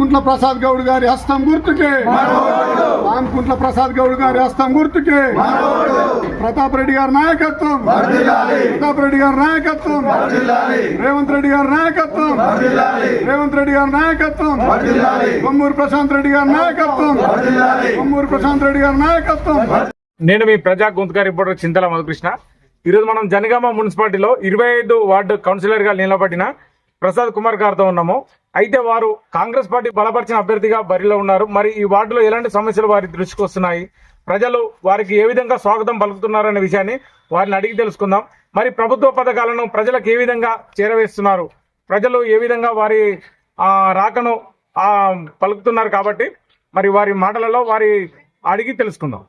పాంకుంట్ల ప్రసాద్ గౌడ్ గారి హస్తం గుర్తుకే, పాంకుంట్ల ప్రసాద్ గౌడ్ గారి హస్తం గుర్తుకే, ప్రతాప్ రెడ్డి గారి నాయకత్వం, ప్రతాప్ రెడ్డి గారి నాయకత్వం, రేవంత్ రెడ్డి గారి నాయకత్వం, రేవంత్ రెడ్డి గారి నాయకత్వం, కొమ్మూరు ప్రశాంత్ రెడ్డి గారి నాయకత్వం, కొమ్మూరు ప్రశాంత్ రెడ్డి గారి నాయకత్వం. నేను మీ ప్రజా గొంతుగా రిపోర్టర్ చింతల మధుకృష్ణ. ఈరోజు మనం జనగామ మున్సిపాలిటీలో 25 వార్డు కౌన్సిలర్ గా నిలబడిన ప్రసాద్ కుమార్ గారితో ఉన్నాము. అయితే వారు కాంగ్రెస్ పార్టీ బలపరిచిన అభ్యర్థిగా బరిలో ఉన్నారు. మరి ఈ వార్డులో ఎలాంటి సమస్యలు వారి దృష్టికి వస్తున్నాయి, ప్రజలు వారికి ఏ విధంగా స్వాగతం పలుకుతున్నారనే విషయాన్ని వారిని అడిగి తెలుసుకుందాం. మరి ప్రభుత్వ పథకాలను ప్రజలకు ఏ విధంగా చేరవేస్తున్నారు, ప్రజలు ఏ విధంగా వారి రాకను పలుకుతున్నారు కాబట్టి మరి వారి మాటలలో వారి అడిగి తెలుసుకుందాం.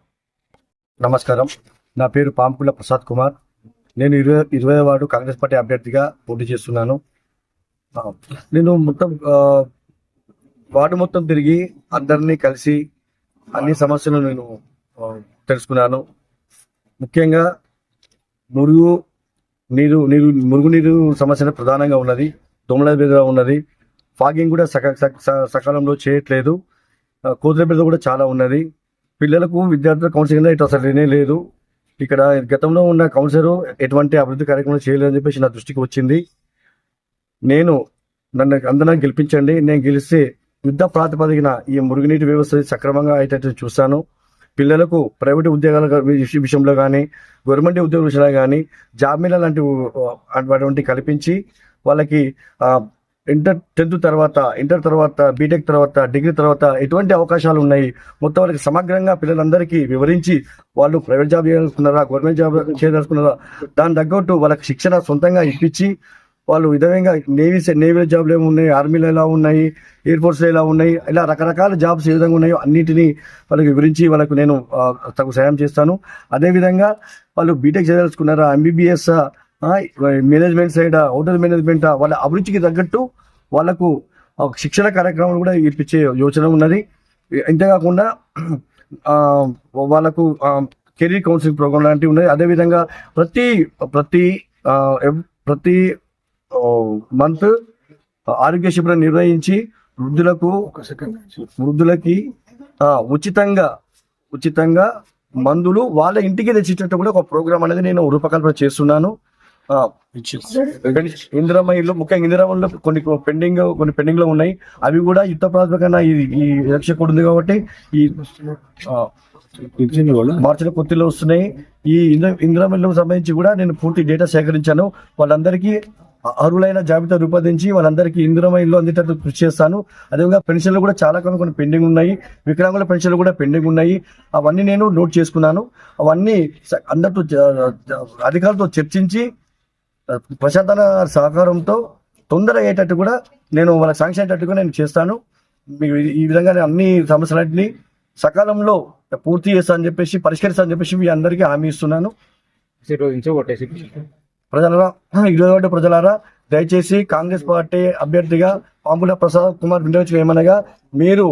నమస్కారం, నా పేరు పాంకుల ప్రసాద్ కుమార్. నేను 20వ వార్డు కాంగ్రెస్ పార్టీ అభ్యర్థిగా పోటీ చేస్తున్నాను. నేను మొత్తం వార్డు మొత్తం తిరిగి అందరినీ కలిసి అన్ని సమస్యలు నేను తెలుసుకున్నాను. ముఖ్యంగా మురుగునీరు సమస్య ప్రధానంగా ఉన్నది, దోమల బెద ఉన్నది, ఫాగింగ్ కూడా సకాలంలో చేయట్లేదు, కోతుల బెద కూడా చాలా ఉన్నది. పిల్లలకు విద్యార్థుల కౌన్సిలింగ్ ఇటు అసలు లేనే లేదు. ఇక్కడ గతంలో ఉన్న కౌన్సిలర్ ఎటువంటి అభివృద్ధి కార్యక్రమాలు చేయలేదని చెప్పేసి నా దృష్టికి వచ్చింది. నన్ను అందరం గెలిపించండి, నేను గెలిస్తే యుద్ధ ప్రాతిపదికన ఈ మురుగునీటి వ్యవస్థ సక్రమంగా అయ్యేటట్టు చూస్తాను. పిల్లలకు ప్రైవేటు ఉద్యోగాల విషయంలో కానీ, గవర్నమెంట్ ఉద్యోగ విషయంలో కానీ జాబ్ మేళా లాంటివి కల్పించి వాళ్ళకి ఇంటర్ తర్వాత బీటెక్ తర్వాత డిగ్రీ తర్వాత ఎటువంటి అవకాశాలు ఉన్నాయి మొత్తం వాళ్ళకి సమగ్రంగా పిల్లలందరికీ వివరించి వాళ్ళు ప్రైవేట్ జాబ్ చేయదలుచుకున్నారా, గవర్నమెంట్ జాబ్ చేయదలుచుకున్నారా, దాని తగ్గట్టు వాళ్ళకి శిక్షణ సొంతంగా ఇప్పించి వాళ్ళు విధంగా నేవీ జాబ్లు ఏమి ఉన్నాయి, ఆర్మీలో ఎలా ఉన్నాయి, ఎయిర్ ఫోర్స్లో ఎలా ఉన్నాయి, ఇలా రకరకాల జాబ్స్ ఏ విధంగా ఉన్నాయో అన్నిటినీ వాళ్ళకి వివరించి వాళ్ళకు నేను తగు సాయం చేస్తాను. అదేవిధంగా వాళ్ళు బీటెక్ చేయదలుచుకున్నారా, MBBS, management side, hotel management, వాళ్ళ అభిరుచికి తగ్గట్టు వాళ్ళకు శిక్షణ కార్యక్రమాలు కూడా ఇప్పించే యోచన ఉన్నది. ఇంతేకాకుండా వాళ్ళకు కెరీర్ కౌన్సిలింగ్ ప్రోగ్రామ్ లాంటివి ఉన్నాయి. అదేవిధంగా ప్రతి మంత్ ఆరోగ్య శిబిరం నిర్వహించి వృద్ధులకి ఉచితంగా మందులు వాళ్ళ ఇంటికి తెచ్చేటట్టు కూడా ఒక ప్రోగ్రామ్ అనేది నేను రూపకల్పన చేస్తున్నాను. ఇందిరమ్మ ఇల్లు, ముఖ్యంగా ఇందిరమ్మలో కొన్ని పెండింగ్ లో ఉన్నాయి. అవి కూడా యుద్ధ ప్రాతిపదికన ఈ ఎలక్షన్ కూడా ఉంది కాబట్టి ఈ మార్చిలో కొత్తలో వస్తున్నాయి. ఈ ఇందిరమ్మ ఇల్లుకు సంబంధించి కూడా నేను పూర్తి డేటా సేకరించాను. వాళ్ళందరికీ అర్హులైన జాబితా రూపొందించి వాళ్ళందరికీ ఇందిరమ్మ ఇల్లు అందేటట్టు కృషి చేస్తాను. అదేవిధంగా పెన్షన్లు కూడా చాలా కొన్ని పెండింగ్ ఉన్నాయి, వికలాంగుల పెన్షన్లు కూడా పెండింగ్ ఉన్నాయి. అవన్నీ నేను నోట్ చేసుకున్నాను. అవన్నీ అందరితో అధికారులతో చర్చించి ప్రశాంతన సహకారంతో తొందర అయ్యేటట్టు కూడా నేను వాళ్ళకి శాంక్షన్ అయ్యేటట్టుగా నేను చేస్తాను. మీకు ఈ విధంగా అన్ని సమస్యలన్నింటినీ సకాలంలో పూర్తి చేస్తా అని చెప్పేసి, పరిష్కరిస్తా అని చెప్పేసి మీ అందరికీ హామీ ఇస్తున్నాను. ప్రజలారా దయచేసి కాంగ్రెస్ పార్టీ అభ్యర్థిగా పాంకుల ప్రసాద్ కుమార్ వినియోగించడం ఏమనగా, మీరు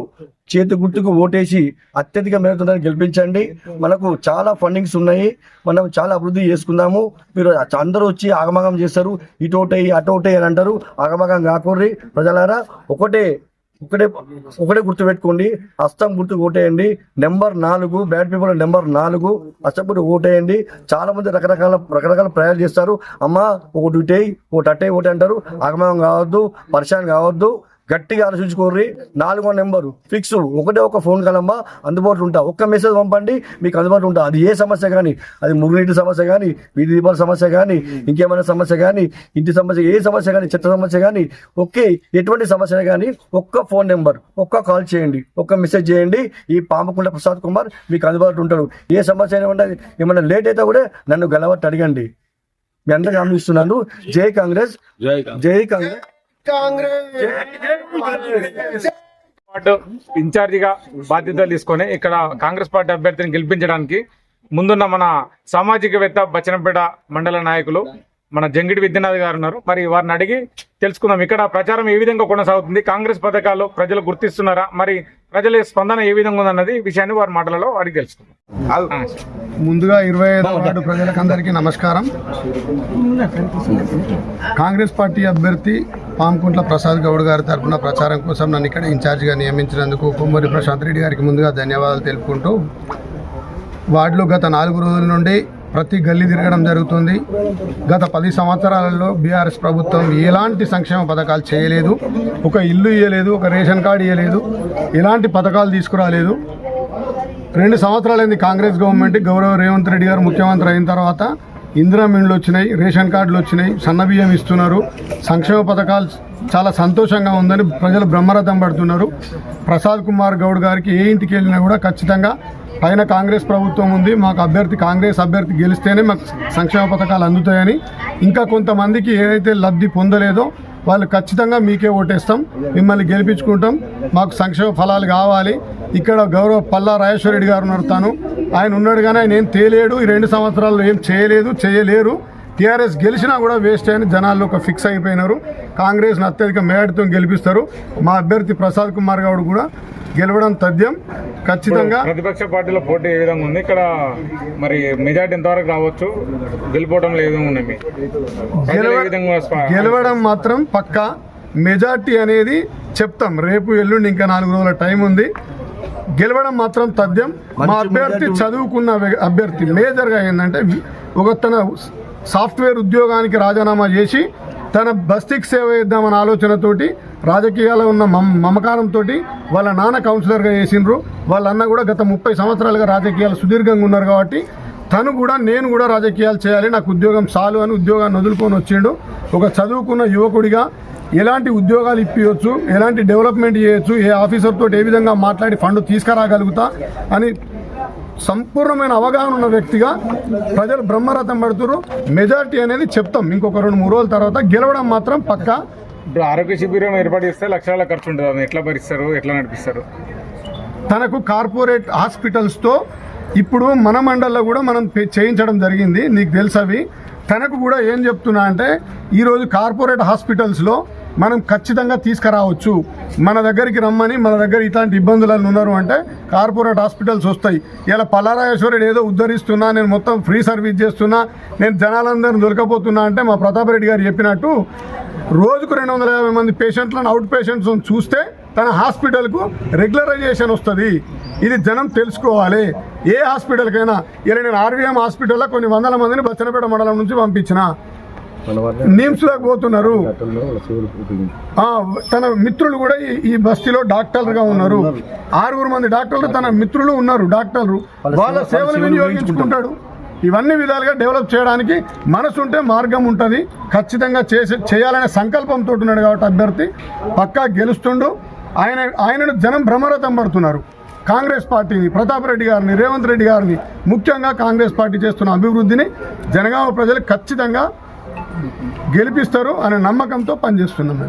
చేతి గుర్తుకు ఓటేసి అత్యధిక మేరతో గెలిపించండి. మనకు చాలా ఫండింగ్స్ ఉన్నాయి, మనం చాలా అభివృద్ధి చేసుకుందాము. మీరు అందరూ వచ్చి ఆగమగం చేస్తారు, ఇటోటై అటోటై అని అంటారు. ఆగమగం కాకూడదు. ప్రజలారా ఒకటే గుర్తుపెట్టుకోండి, హస్తం గుర్తు ఓటేయండి. నెంబర్ 4 బ్యాట్ పేపర్ నెంబర్ 4 హస్తం గుర్తు ఓటేయండి. చాలా మంది రకరకాల ప్రయాణాలు చేస్తారు. అమ్మా ఒకటి ఇటై ఒకటి అట్టై ఒకటి అంటారు. ఆగమనం కావద్దు, పరిశాన్ కావద్దు. గట్టిగా ఆలోచించుకోర్రి. 4వ నెంబరు ఫిక్స్, ఒక ఫోన్ కాలమ్మా అందుబాటులో ఉంటా, ఒక్క మెసేజ్ పంపండి, మీకు అందుబాటులో ఉంటా. అది ఏ సమస్య కానీ, అది మురుగునీటి సమస్య కానీ, వీధి దీపాల సమస్య కానీ, ఇంకేమైనా సమస్య కానీ, ఇంటి సమస్య, ఏ సమస్య కానీ, చెత్త సమస్య కానీ, ఎటువంటి సమస్య కానీ ఒక్క ఫోన్ నెంబర్, ఒక్క కాల్ చేయండి, ఒక్క మెసేజ్ చేయండి. ఈ పాంకుల ప్రసాద్ కుమార్ మీకు అందుబాటులో ఉంటాడు. ఏ సమస్య అయినా ఏమైనా లేట్ అయితే కూడా నన్ను గెలవట్టు అడగండి. మీ అందరికీ హామీస్తున్నాను. జై కాంగ్రెస్, జై కాంగ్రెస్. వార్డు ఇన్ఛార్జిగా బాధ్యతలు తీసుకొని ఇక్కడ కాంగ్రెస్ పార్టీ అభ్యర్థిని గెలిపించడానికి ముందున్న మన సామాజికవేత్త బచ్చనంపేట మండల నాయకులు మన జంగిడి విద్యానాథ్ గారు ఉన్నారు. మరి వారిని అడిగి తెలుసుకుందాం, ఇక్కడ ప్రచారం ఏ విధంగా కొనసాగుతుంది, కాంగ్రెస్ పథకాలు ప్రజలు గుర్తిస్తున్నారా, మరి ప్రజల స్పందన ఏ విధంగా ఉందన్నది విషయాన్ని వారి మాటలలో అడిగి తెలుసుకుందాం. ముందుగా 25వ వార్డు ప్రజలకు అందరికీ నమస్కారం. కాంగ్రెస్ పార్టీ అభ్యర్థి పాంకుంట్ల ప్రసాద్ గౌడ్ గారి తరఫున ప్రచారం కోసం నన్ను ఇక్కడ ఇన్ఛార్జిగా నియమించినందుకు కొమ్మూరి ప్రశాంత్ రెడ్డి గారికి ముందుగా ధన్యవాదాలు తెలుపుకుంటూ, వార్డులో గత 4 రోజుల నుండి ప్రతి గల్లీ తిరగడం జరుగుతుంది. గత 10 సంవత్సరాలలో బీఆర్ఎస్ ప్రభుత్వం ఎలాంటి సంక్షేమ పథకాలు చేయలేదు, ఒక ఇల్లు ఇవ్వలేదు, ఒక రేషన్ కార్డు ఇవ్వలేదు, ఎలాంటి పథకాలు తీసుకురాలేదు. 2 సంవత్సరాలైంది కాంగ్రెస్ గవర్నమెంట్, గౌరవ రేవంత్ రెడ్డి గారు ముఖ్యమంత్రి అయిన తర్వాత ఇందిరా మిండ్లు వచ్చినాయి, రేషన్ కార్డులు వచ్చినాయి, సన్నబియ్యం ఇస్తున్నారు, సంక్షేమ పథకాలు చాలా సంతోషంగా ఉందని ప్రజలు బ్రహ్మరథం పడుతున్నారు. ప్రసాద్ కుమార్ గౌడ్ గారికి ఏ ఇంటికి వెళ్ళినా కూడా ఖచ్చితంగా పైన కాంగ్రెస్ ప్రభుత్వం ఉంది, మాకు కాంగ్రెస్ అభ్యర్థి గెలిస్తేనే మాకు సంక్షేమ పథకాలు అందుతాయని, ఇంకా కొంతమందికి ఏదైతే లబ్ధి పొందలేదో వాళ్ళు ఖచ్చితంగా మీకే ఓటేస్తాం, మిమ్మల్ని గెలిపించుకుంటాం, మాకు సంక్షేమ ఫలాలు కావాలి. ఇక్కడ గౌరవ పల్లా రాజేశ్వర రెడ్డి గారు నడుతాను, ఆయన ఉన్నాడు కానీ ఆయన ఏం తేలేడు, ఈ 2 సంవత్సరాల్లో ఏం చేయలేరు. టీఆర్ఎస్ గెలిచినా కూడా వేస్ట్ అని జనాల్లో ఒక ఫిక్స్ అయిపోయినారు. కాంగ్రెస్ను అత్యధిక మేడతో గెలిపిస్తారు. మా అభ్యర్థి ప్రసాద్ కుమార్ గౌడ్ కూడా గెలవడం తథ్యం. ఖచ్చితంగా ప్రతిపక్ష పార్టీలో పోటీ ఏ విధంగా ఉంది, ఇక్కడ మరి మెజార్టీ ఎంతవరకు రావచ్చు, గెలిపోవడం లేదు ఉన్నాయి, గెలవడం మాత్రం పక్కా. మెజార్టీ అనేది చెప్తాం, రేపు ఎల్లుండి ఇంకా 4 రోజుల టైం ఉంది. గెలవడం మాత్రం తథ్యం. మా అభ్యర్థి చదువుకున్న అభ్యర్థి. మేజర్గా ఏంటంటే తన సాఫ్ట్వేర్ ఉద్యోగానికి రాజీనామా చేసి తన బస్తీకి సేవ చేద్దామన్న ఆలోచనతోటి, రాజకీయాల్లో ఉన్న మమకారంతో వాళ్ళ నాన్న కౌన్సిలర్గా చేసిండ్రు. వాళ్ళ అన్న కూడా గత 30 సంవత్సరాలుగా రాజకీయాలు సుదీర్ఘంగా ఉన్నారు కాబట్టి నేను కూడా రాజకీయాలు చేయాలి, నాకు ఉద్యోగం చాలు అని ఉద్యోగాన్ని వదులుకొని వచ్చిండు. ఒక చదువుకున్న యువకుడిగా ఎలాంటి ఉద్యోగాలు ఇప్పించవచ్చు, ఎలాంటి డెవలప్మెంట్ చేయొచ్చు, ఏ ఆఫీసర్ తోటి ఏ విధంగా మాట్లాడి ఫండ్ తీసుకురాగలుగుతా అని సంపూర్ణమైన అవగాహన ఉన్న వ్యక్తిగా ప్రజలు బ్రహ్మరథం పడుతున్నారు. మెజార్టీ అనేది చెప్తాం ఇంకొక 2-3 రోజుల తర్వాత. గెలవడం మాత్రం పక్కా. ఇప్పుడు ఆరోగ్య శిబిరం ఏర్పాటు చేస్తే లక్షల ఖర్చు ఉంటుంది, అది ఎట్లా భరిస్తారు, ఎట్లా నడిపిస్తారు? తనకు కార్పొరేట్ హాస్పిటల్స్తో ఇప్పుడు మన మండల్లో కూడా మనం చేయించడం జరిగింది, నీకు తెలుసవి. తనకు కూడా ఏం చెప్తున్నా అంటే, ఈరోజు కార్పొరేట్ హాస్పిటల్స్లో మనం ఖచ్చితంగా తీసుకురావచ్చు, మన దగ్గరికి రమ్మని, మన దగ్గర ఇట్లాంటి ఇబ్బందులను ఉన్నారు అంటే కార్పొరేట్ హాస్పిటల్స్ వస్తాయి. ఇలా పల్లారాజేశ్వరుడు ఏదో ఉద్ధరిస్తున్నా, నేను మొత్తం ఫ్రీ సర్వీస్ చేస్తున్నా, నేను జనాలందరినీ దొరకపోతున్నా అంటే మా ప్రతాప్ రెడ్డి గారు చెప్పినట్టు రోజుకు 250 మంది పేషెంట్లను, అవుట్ పేషెంట్స్ చూస్తే తన హాస్పిటల్కు రెగ్యులరైజేషన్ వస్తుంది. ఇది జనం తెలుసుకోవాలి. ఏ హాస్పిటల్కైనా ఇలా నేను ఆర్వీఎం హాస్పిటల్లో కొన్ని 100 మందిని బచ్చనపేట మండలం నుంచి పంపించిన, నిమ్స్లోకి పోతున్నారు. తన మిత్రులు కూడా ఈ బస్తీలో డాక్టర్లుగా ఉన్నారు. 6 మంది డాక్టర్లు తన మిత్రులు ఉన్నారు, డాక్టర్లు. వాళ్ళ సేవలు వినియోగించుకుంటాడు. ఇవన్నీ విధాలుగా డెవలప్ చేయడానికి మనసు ఉంటే మార్గం ఉంటుంది. ఖచ్చితంగా చేయాలనే సంకల్పంతో ఉన్నాడు కాబట్టి అభ్యర్థి పక్కా గెలుస్తుండు. ఆయనను జనం భ్రమరథం పడుతున్నారు. కాంగ్రెస్ పార్టీని, ప్రతాప్ రెడ్డి గారిని, రేవంత్ రెడ్డి గారిని, ముఖ్యంగా కాంగ్రెస్ పార్టీ చేస్తున్న అభివృద్ధిని జనగామ ప్రజలు ఖచ్చితంగా గెలిపిస్తారు అనే నమ్మకంతో పనిచేస్తున్నాం.